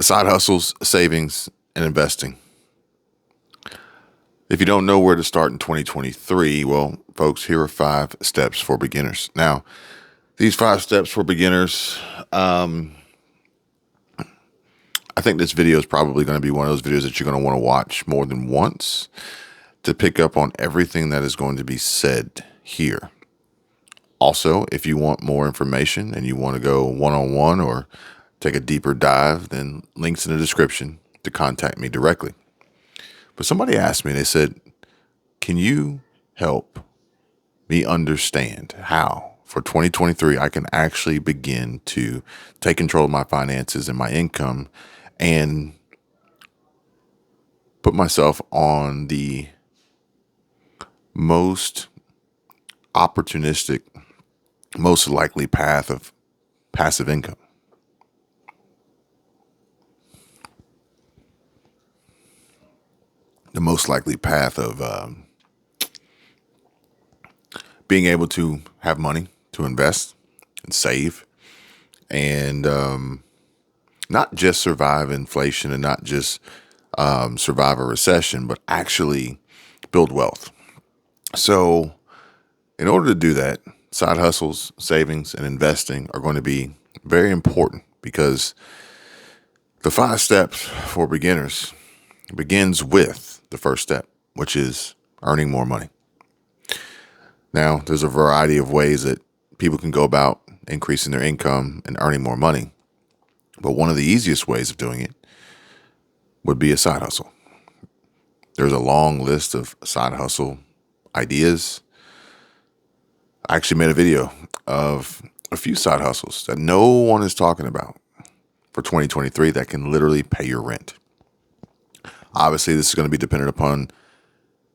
Side hustles, savings, and investing. If you don't know where to start in 2023, well, folks, here are 5 steps for beginners. Now, these 5 steps for beginners, I think this video is probably going to be one of those videos that you're going to want to watch more than once to pick up on everything that is going to be said here. Also, if you want more information and you want to go one-on-one or take a deeper dive, then links in the description to contact me directly. But somebody asked me, they said, can you help me understand how for 2023 I can actually begin to take control of my finances and my income and put myself on the most opportunistic, most likely path of passive income? The most likely path of being able to have money to invest and save and not just survive inflation and not just survive a recession, but actually build wealth. So in order to do that, side hustles, savings, and investing are going to be very important because the 5 steps for beginners begins with the first step, which is earning more money. Now, there's a variety of ways that people can go about increasing their income and earning more money. But one of the easiest ways of doing it would be a side hustle. There's a long list of side hustle ideas. I actually made a video of a few side hustles that no one is talking about for 2023 that can literally pay your rent. Obviously, this is going to be dependent upon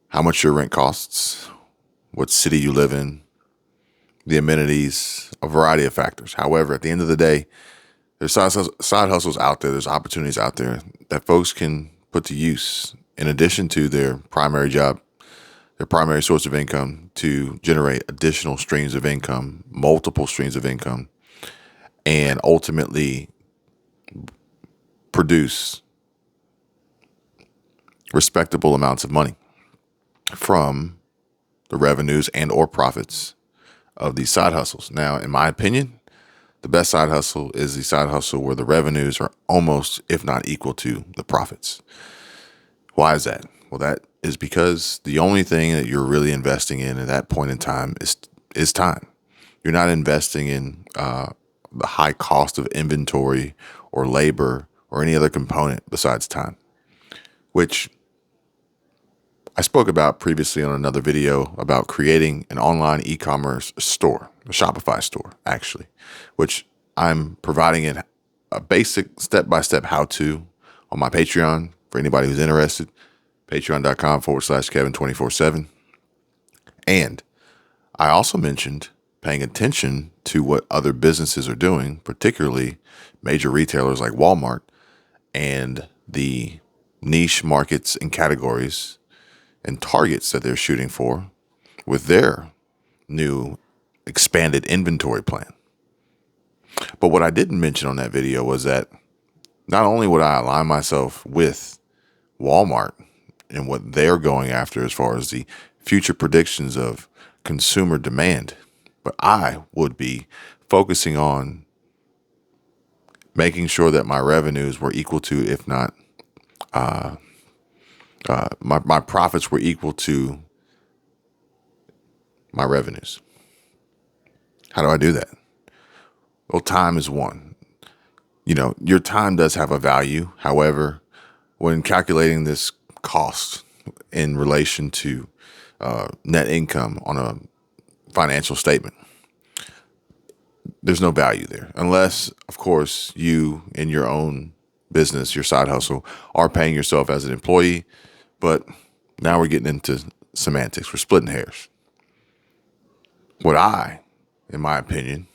how much your rent costs, what city you live in, the amenities, a variety of factors. However, at the end of the day, there's side hustles out there. There's opportunities out there that folks can put to use in addition to their primary job, their primary source of income, to generate additional streams of income, multiple streams of income, and ultimately produce respectable amounts of money from the revenues and or profits of these side hustles. Now, in my opinion, the best side hustle is the side hustle where the revenues are almost, if not equal to, the profits. Why is that? Well, that is because the only thing that you're really investing in at that point in time is time. You're not investing in the high cost of inventory or labor or any other component besides time, which I spoke about previously on another video about creating an online e-commerce store, a Shopify store, actually, which I'm providing it a basic step-by-step how-to on my Patreon for anybody who's interested, patreon.com/Kevin247. And I also mentioned paying attention to what other businesses are doing, particularly major retailers like Walmart and the niche markets and categories and targets that they're shooting for with their new expanded inventory plan. But what I didn't mention on that video was that not only would I align myself with Walmart and what they're going after as far as the future predictions of consumer demand, but I would be focusing on making sure that my revenues were equal to, if not my profits were equal to my revenues. How do I do that? Well, time is one. Your time does have a value. However, when calculating this cost in relation to net income on a financial statement, there's no value there. Unless, of course, you in your own business, your side hustle, are paying yourself as an employee. But now we're getting into semantics. We're splitting hairs. What I, in my opinion,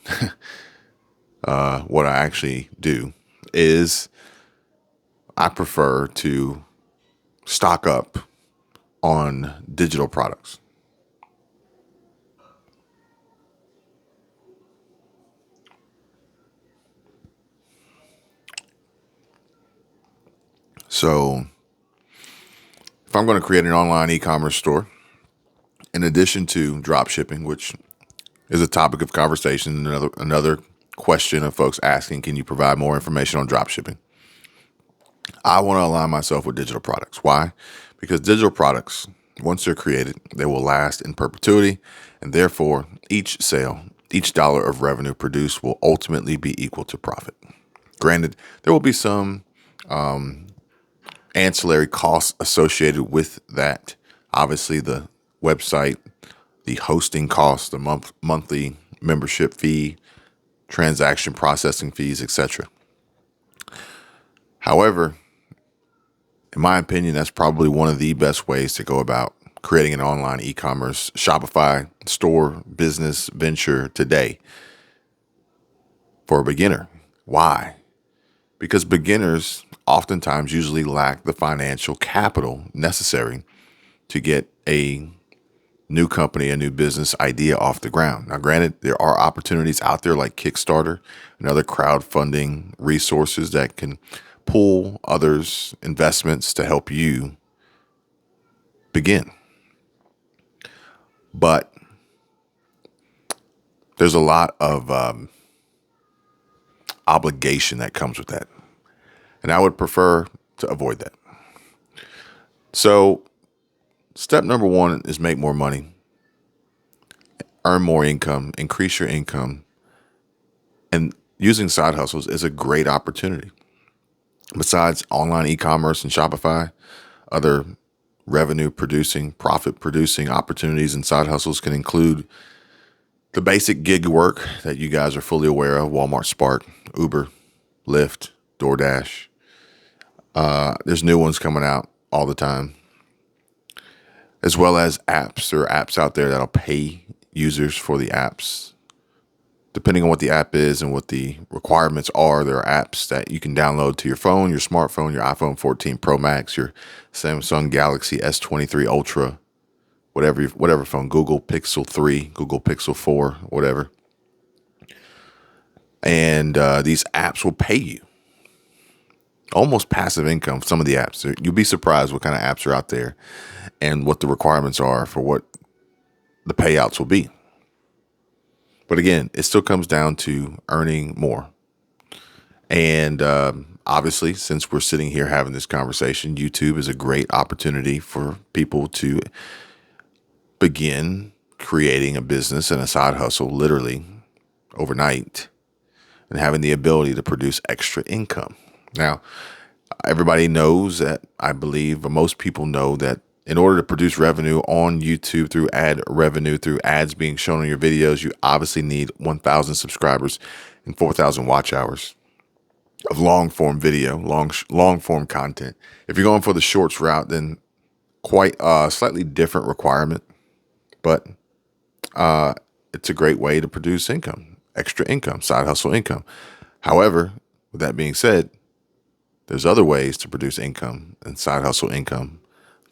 what I actually do is I prefer to stock up on digital products. So if I'm going to create an online e-commerce store, in addition to drop shipping, which is a topic of conversation, another question of folks asking, can you provide more information on drop shipping? I want to align myself with digital products. Why? Because digital products, once they're created, they will last in perpetuity, and therefore each sale, each dollar of revenue produced will ultimately be equal to profit. Granted, there will be some ancillary costs associated with that. Obviously, the website, the hosting costs, the monthly membership fee, transaction processing fees, etc. However, in my opinion, that's probably one of the best ways to go about creating an online e-commerce Shopify store business venture today for a beginner. Why? Because beginners oftentimes usually lack the financial capital necessary to get a new company, a new business idea off the ground. Now, granted, there are opportunities out there like Kickstarter and other crowdfunding resources that can pull others' investments to help you begin. But there's a lot of obligation that comes with that. And I would prefer to avoid that. So step number one is make more money, earn more income, increase your income. And using side hustles is a great opportunity. Besides online e-commerce and Shopify, other revenue producing, profit producing opportunities and side hustles can include the basic gig work that you guys are fully aware of: Walmart Spark, Uber, Lyft, DoorDash. There's new ones coming out all the time, as well as apps. There are apps out there that'll pay users for the apps. Depending on what the app is and what the requirements are, there are apps that you can download to your phone, your smartphone, your iPhone 14 Pro Max, your Samsung Galaxy S23 Ultra, whatever phone, Google Pixel 3, Google Pixel 4, whatever. And these apps will pay you. Almost passive income, some of the apps. You'll be surprised what kind of apps are out there and what the requirements are for what the payouts will be. But again, it still comes down to earning more. And obviously, since we're sitting here having this conversation, YouTube is a great opportunity for people to begin creating a business and a side hustle literally overnight and having the ability to produce extra income. Now, everybody knows that, I believe, most people know that in order to produce revenue on YouTube through ad revenue, through ads being shown on your videos, you obviously need 1,000 subscribers and 4,000 watch hours of long form video, long form content. If you're going for the shorts route, then quite a slightly different requirement, but it's a great way to produce income, extra income, side hustle income. However, with that being said, there's other ways to produce income and side hustle income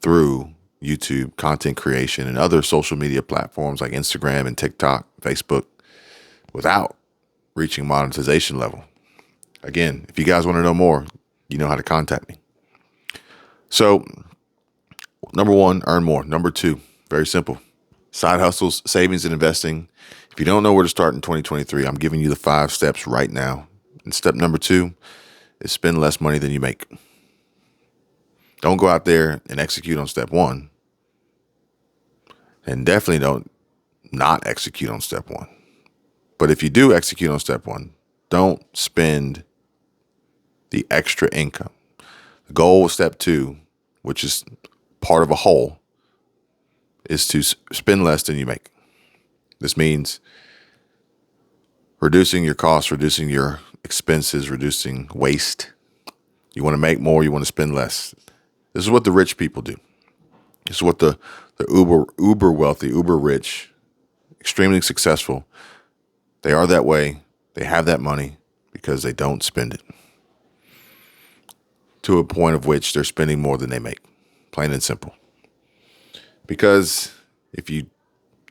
through YouTube content creation and other social media platforms like Instagram and TikTok, Facebook, without reaching monetization level. Again, if you guys want to know more, you know how to contact me. So, number one, earn more. Number two, very simple: side hustles, savings, and investing. If you don't know where to start in 2023, I'm giving you the 5 steps right now. And step number 2 is spend less money than you make. Don't go out there and execute on step 1. And definitely don't not execute on step 1. But if you do execute on step 1, don't spend the extra income. The goal with step 2, which is part of a whole, is to spend less than you make. This means reducing your costs, reducing your expenses, reducing waste. You want to make more, you want to spend less. This is what the rich people do. This is what the uber wealthy, uber rich, extremely successful, they are that way. They have that money because they don't spend it, to a point of which they're spending more than they make, plain and simple. Because if you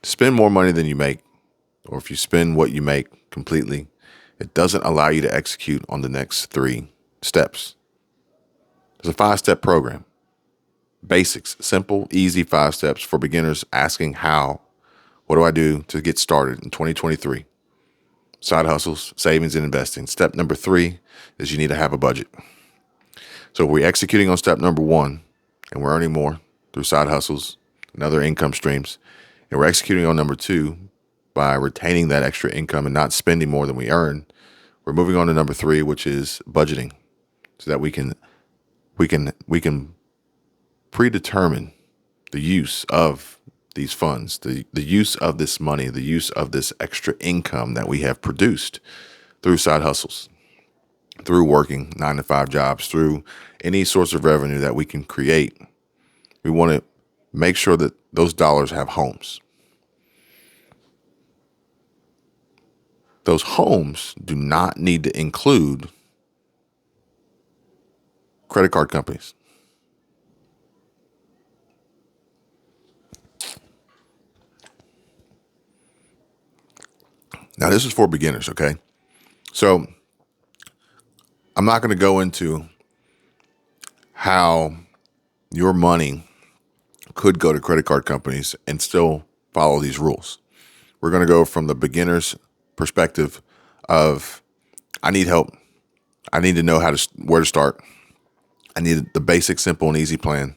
spend more money than you make, or if you spend what you make completely, it doesn't allow you to execute on the next 3 steps. There's a 5-step program. Basics, simple, easy 5 steps for beginners asking how. What do I do to get started in 2023? Side hustles, savings, and investing. Step number 3 is you need to have a budget. So if we're executing on step number 1 and we're earning more through side hustles and other income streams, and we're executing on number 2 by retaining that extra income and not spending more than we earn, we're moving on to number 3, which is budgeting, so that we can predetermine the use of these funds, the use of this money, the use of this extra income that we have produced through side hustles, through working 9-to-5 jobs, through any source of revenue that we can create. We want to make sure that those dollars have homes. Those homes do not need to include credit card companies. Now, this is for beginners, okay? So I'm not going to go into how your money could go to credit card companies and still follow these rules. We're going to go from the beginner's perspective of, I need help. I need to know where to start. I need the basic, simple, and easy plan.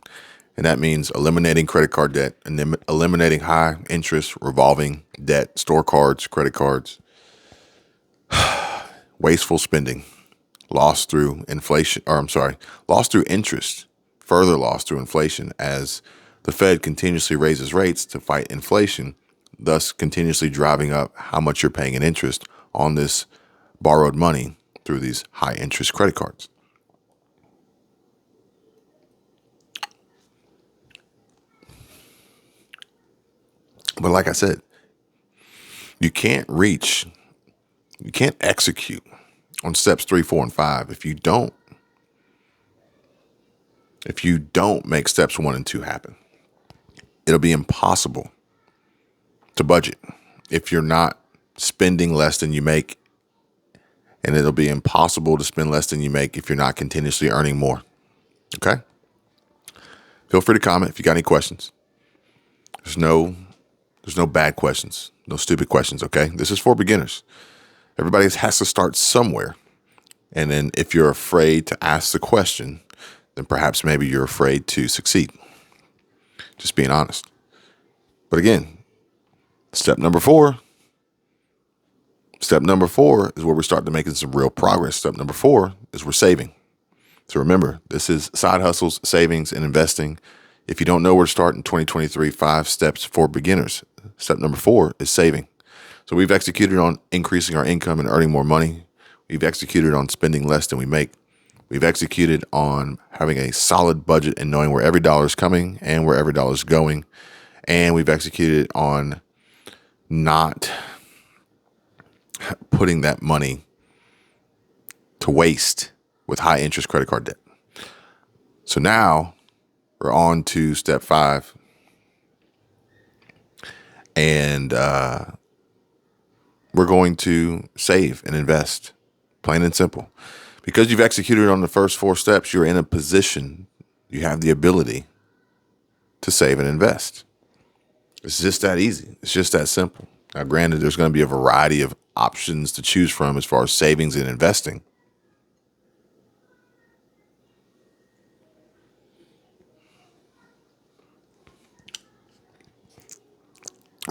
And that means eliminating credit card debt and then eliminating high interest revolving debt, store cards, credit cards, wasteful spending, loss through inflation, loss through interest, further loss through inflation as the Fed continuously raises rates to fight inflation, thus continuously driving up how much you're paying in interest on this borrowed money through these high interest credit cards. But like I said, you can't execute on steps 3, 4, and 5 if you don't make steps 1 and 2 happen. It'll be impossible to budget if you're not spending less than you make, and it'll be impossible to spend less than you make if you're not continuously earning more. Okay? Feel free to comment if you got any questions. There's no bad questions, no stupid questions, okay? This is for beginners. Everybody has to start somewhere. And then if you're afraid to ask the question, then perhaps maybe you're afraid to succeed. Just being honest. But again, step number 4 is where we're starting to make some real progress. Step number 4 is we're saving. So remember, this is side hustles, savings, and investing. If you don't know where to start in 2023, 5 steps for beginners. Step number 4 is saving. So we've executed on increasing our income and earning more money. We've executed on spending less than we make. We've executed on having a solid budget and knowing where every dollar is coming and where every dollar is going. And we've executed on not putting that money to waste with high interest credit card debt. So now we're on to step 5. And we're going to save and invest, plain and simple. Because you've executed on the first 4 steps, you're in a position, you have the ability to save and invest. It's just that easy. It's just that simple. Now, granted, there's going to be a variety of options to choose from as far as savings and investing.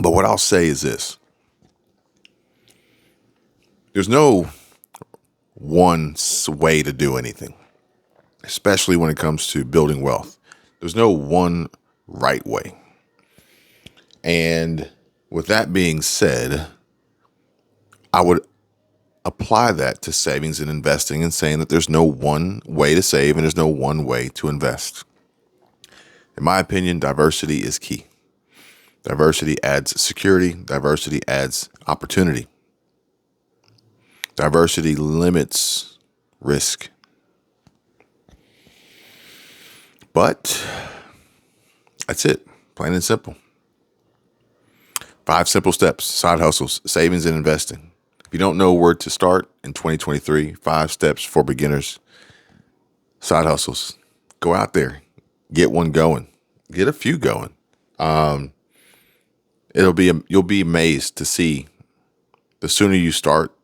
But what I'll say is this. There's no one way to do anything, especially when it comes to building wealth. There's no one right way. And with that being said, I would apply that to savings and investing and saying that there's no one way to save and there's no one way to invest. In my opinion, diversity is key. Diversity adds security. Diversity adds opportunity. Diversity limits risk. But that's it, plain and simple. 5 simple steps, side hustles, savings, and investing. If you don't know where to start in 2023, 5 steps for beginners, side hustles, Go out there, get one going, get a few going. Um, you'll be amazed to see the sooner you start,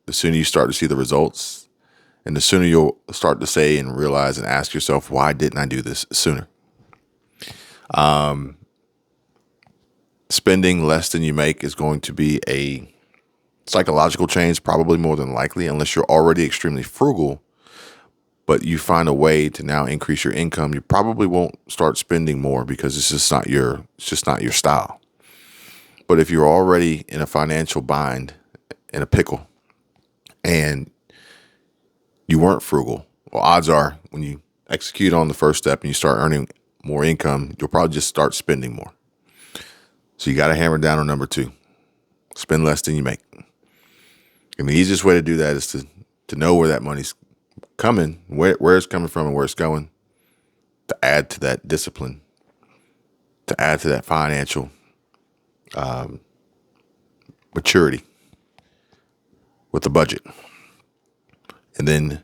the sooner you start to see the results, and the sooner you'll start to say and realize and ask yourself, why didn't I do this sooner? Spending less than you make is going to be a psychological change, probably more than likely, unless you're already extremely frugal, but you find a way to now increase your income. You probably won't start spending more because it's just not your style. But if you're already in a financial bind, in a pickle, and you weren't frugal, well, odds are when you execute on the first step and you start earning more income, you'll probably just start spending more. So you got to hammer down on number two, spend less than you make. And the easiest way to do that is to know where that money's coming, where it's coming from and where it's going, to add to that discipline, to add to that financial maturity with the budget. And then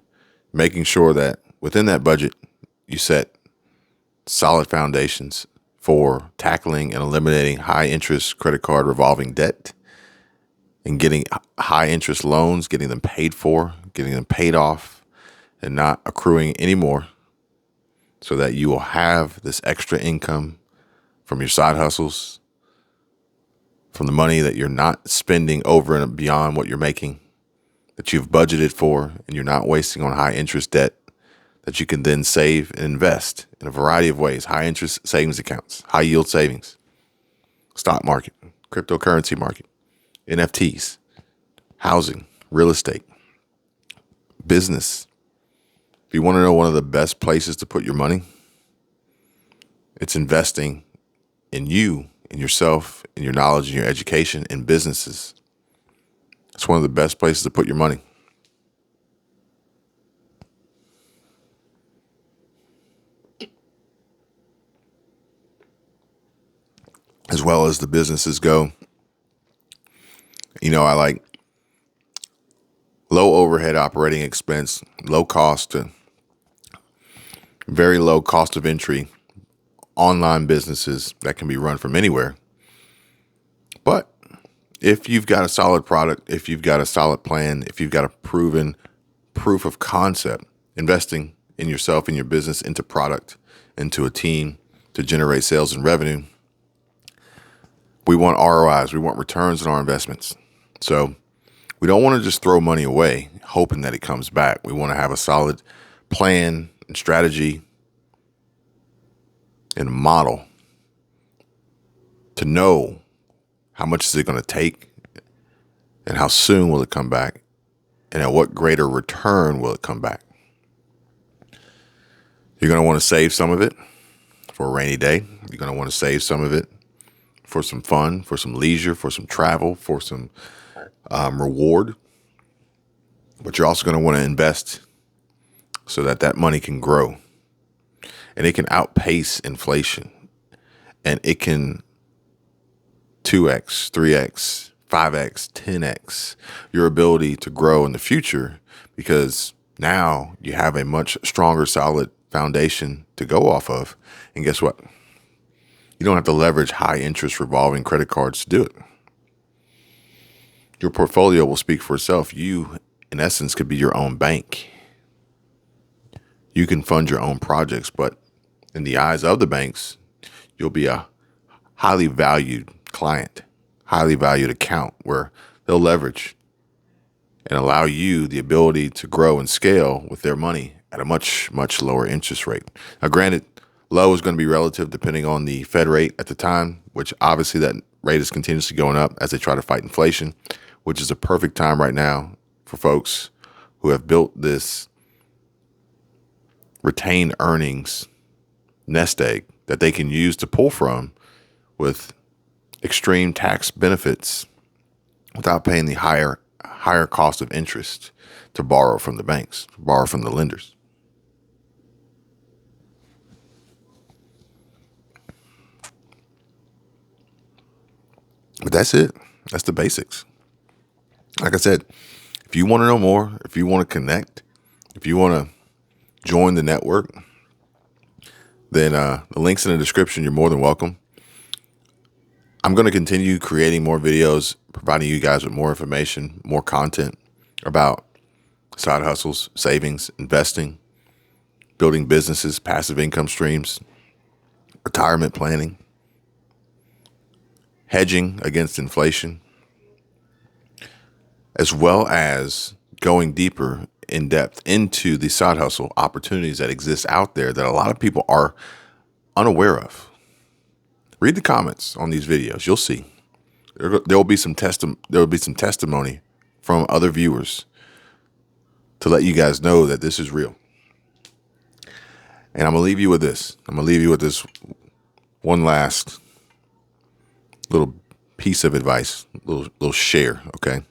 making sure that within that budget, you set solid foundations for tackling and eliminating high interest credit card revolving debt and getting high interest loans, getting them paid for, getting them paid off, and not accruing anymore, so that you will have this extra income from your side hustles, from the money that you're not spending over and beyond what you're making, that you've budgeted for, and you're not wasting on high interest debt that you can then save and invest in a variety of ways. High interest savings accounts, high yield savings, stock market, cryptocurrency market, NFTs, housing, real estate, business. If you want to know one of the best places to put your money, it's investing in you, in yourself, in your knowledge, in your education, in businesses. It's one of the best places to put your money. As well as the businesses go, I like low overhead operating expense, low cost to very low cost of entry online businesses that can be run from anywhere. But if you've got a solid product, if you've got a solid plan, if you've got a proven proof of concept, investing in yourself, in your business, into product, into a team to generate sales and revenue, we want ROIs, we want returns on our investments. So we don't want to just throw money away hoping that it comes back. We want to have a solid plan and strategy and a model to know how much is it going to take and how soon will it come back and at what greater return will it come back. You're going to want to save some of it for a rainy day. You're going to want to save some of it for some fun, for some leisure, for some travel, for some reward. But you're also going to want to invest so that that money can grow and it can outpace inflation and it can 2x, 3x, 5x, 10x your ability to grow in the future, because now you have a much stronger, solid foundation to go off of. And guess what? You don't have to leverage high interest revolving credit cards to do it. Your portfolio will speak for itself. You, in essence, could be your own bank. You can fund your own projects, but in the eyes of the banks, you'll be a highly valued client, highly valued account where they'll leverage and allow you the ability to grow and scale with their money at a much, much lower interest rate. Now, granted, low is going to be relative depending on the Fed rate at the time, which obviously that rate is continuously going up as they try to fight inflation, which is a perfect time right now for folks who have built this retained earnings nest egg that they can use to pull from with extreme tax benefits without paying the higher cost of interest to borrow from the banks, borrow from the lenders. But that's it. That's the basics. Like I said, if you want to know more, if you want to connect, if you want to join the network, then the link's in the description. You're more than welcome. I'm going to continue creating more videos, providing you guys with more information, more content about side hustles, savings, investing, building businesses, passive income streams, retirement planning, hedging against inflation, as well as going deeper in depth into the side hustle opportunities that exist out there that a lot of people are unaware of. Read the comments on these videos. You'll see there will be some testimony from other viewers to let you guys know that this is real. And I'm gonna leave you with this. I'm gonna leave you with this one last little piece of advice, little share. Okay.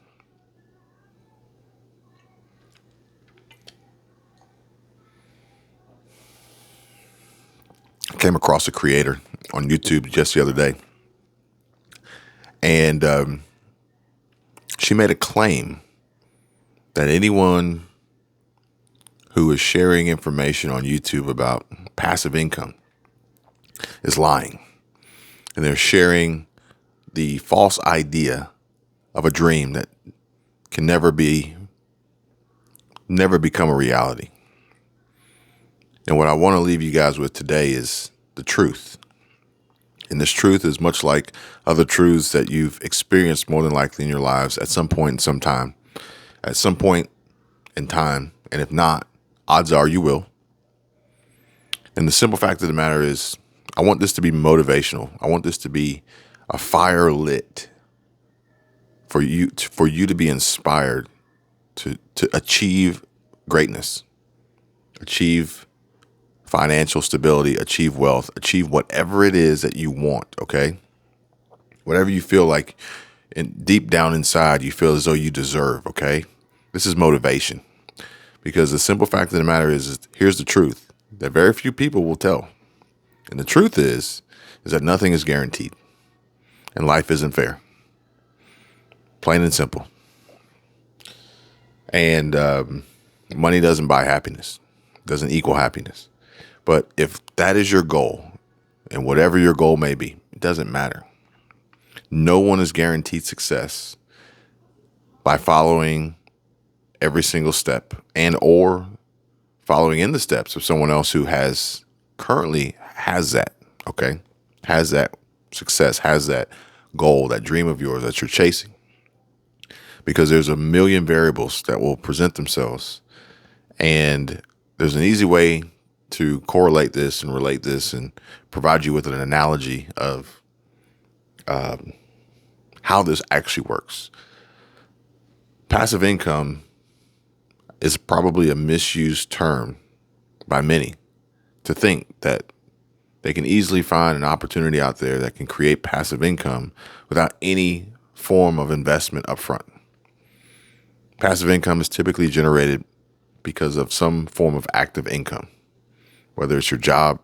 I came across a creator on YouTube just the other day, and she made a claim that anyone who is sharing information on YouTube about passive income is lying, and they're sharing the false idea of a dream that can never become a reality. And what I want to leave you guys with today is the truth. And this truth is much like other truths that you've experienced more than likely in your lives at some point in time. And if not, odds are you will. And the simple fact of the matter is, I want this to be motivational. I want this to be a fire lit for you to be inspired to achieve greatness, achieve financial stability, achieve wealth, achieve whatever it is that you want, okay? Whatever you feel like deep down inside you feel as though you deserve, okay? This is motivation. Because the simple fact of the matter is here's the truth that very few people will tell. And the truth is that nothing is guaranteed. And life isn't fair. Plain and simple. And money doesn't buy happiness. Doesn't equal happiness. But if that is your goal, and whatever your goal may be, it doesn't matter. No one is guaranteed success by following every single step and or following in the steps of someone else who currently has that, okay? Has that success, has that goal, that dream of yours that you're chasing. Because there's a million variables that will present themselves. And there's an easy way to correlate this and relate this and provide you with an analogy of how this actually works. Passive income is probably a misused term by many to think that they can easily find an opportunity out there that can create passive income without any form of investment upfront. Passive income is typically generated because of some form of active income, whether it's your job,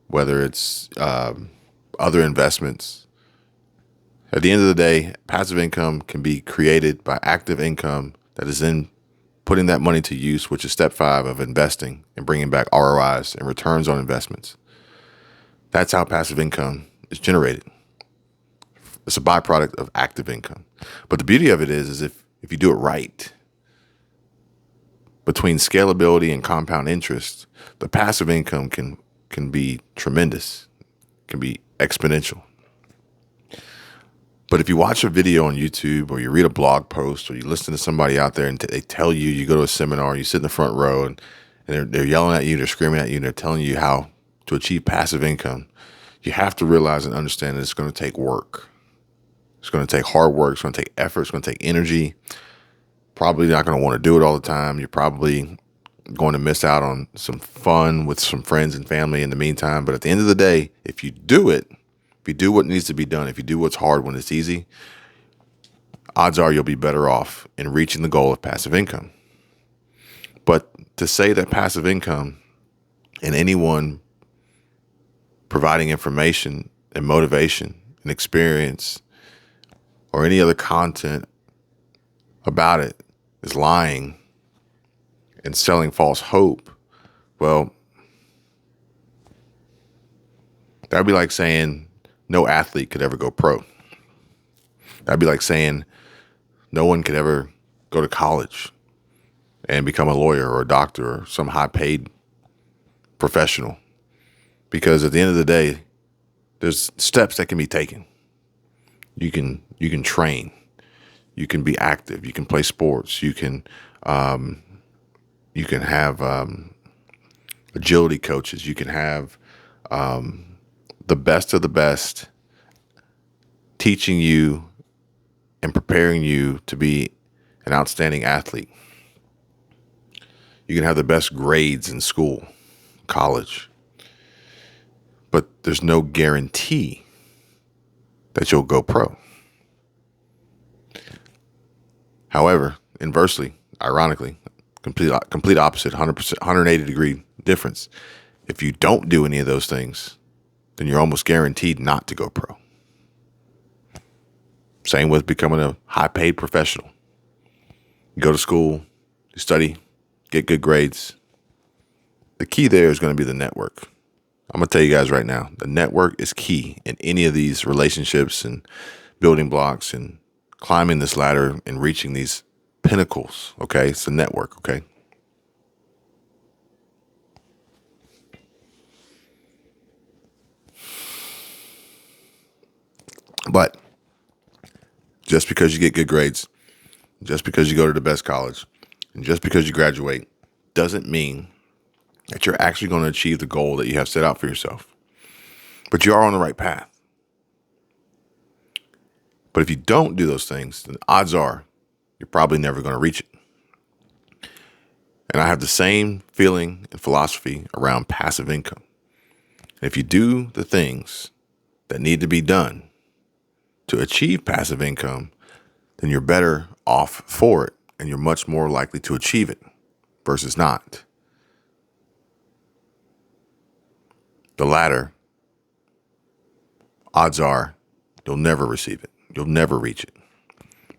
whether it's other investments. At the end of the day, passive income can be created by active income that is then putting that money to use, which is step 5 of investing and bringing back ROIs and returns on investments. That's how passive income is generated. It's a byproduct of active income. But the beauty of it is if you do it right, between scalability and compound interest, the passive income can be tremendous, can be exponential. But if you watch a video on YouTube or you read a blog post or you listen to somebody out there and they tell you go to a seminar, you sit in the front row and they're yelling at you, they're screaming at you, and they're telling you how to achieve passive income, you have to realize and understand that it's going to take work. It's going to take hard work. It's going to take effort. It's going to take energy. Probably not going to want to do it all the time. You're probably going to miss out on some fun with some friends and family in the meantime. But at the end of the day, if you do it, if you do what needs to be done, if you do what's hard when it's easy, odds are you'll be better off in reaching the goal of passive income. But to say that passive income and anyone providing information and motivation and experience or any other content about it is lying and selling false hope, well, That'd be like saying no athlete could ever go pro. That'd be like saying no one could ever go to college and become a lawyer or a doctor or some high paid professional. Because at the end of the day, there's steps that can be taken. You can train, you can be active, you can play sports, you can have agility coaches, you can have the best of the best teaching you and preparing you to be an outstanding athlete. You can have the best grades in school, college, but there's no guarantee that you'll go pro. However, inversely, ironically, complete opposite, 100%, 180-degree difference. If you don't do any of those things, then you're almost guaranteed not to go pro. Same with becoming a high-paid professional. You go to school, you study, get good grades. The key there is going to be the network. I'm going to tell you guys right now, the network is key in any of these relationships and building blocks and climbing this ladder and reaching these pinnacles. Okay. It's the network. Okay. But just because you get good grades, just because you go to the best college, and just because you graduate doesn't mean that you're actually going to achieve the goal that you have set out for yourself. But you are on the right path. But if you don't do those things, then odds are you're probably never going to reach it. And I have the same feeling and philosophy around passive income. And if you do the things that need to be done to achieve passive income, then you're better off for it and you're much more likely to achieve it versus not. The latter, odds are you'll never receive it. You'll never reach it.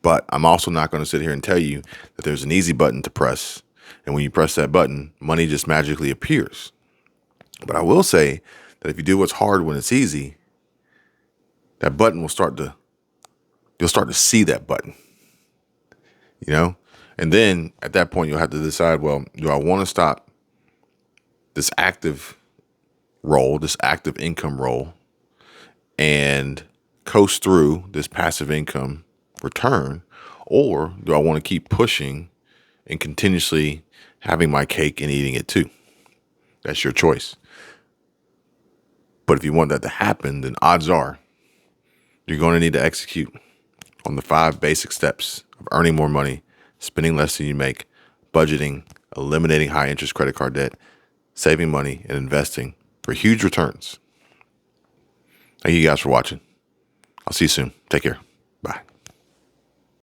But I'm also not going to sit here and tell you that there's an easy button to press. And when you press that button, money just magically appears. But I will say that if you do what's hard when it's easy, that button you'll start to see that button, And then at that point, you'll have to decide, well, do I want to stop this active role, this active income role, and coast through this passive income return, or do I want to keep pushing and continuously having my cake and eating it too? That's your choice. But if you want that to happen, then odds are you're going to need to execute on the 5 basic steps of earning more money, spending less than you make, budgeting, eliminating high interest credit card debt, saving money, and investing for huge returns. Thank you guys for watching. I'll see you soon. Take care.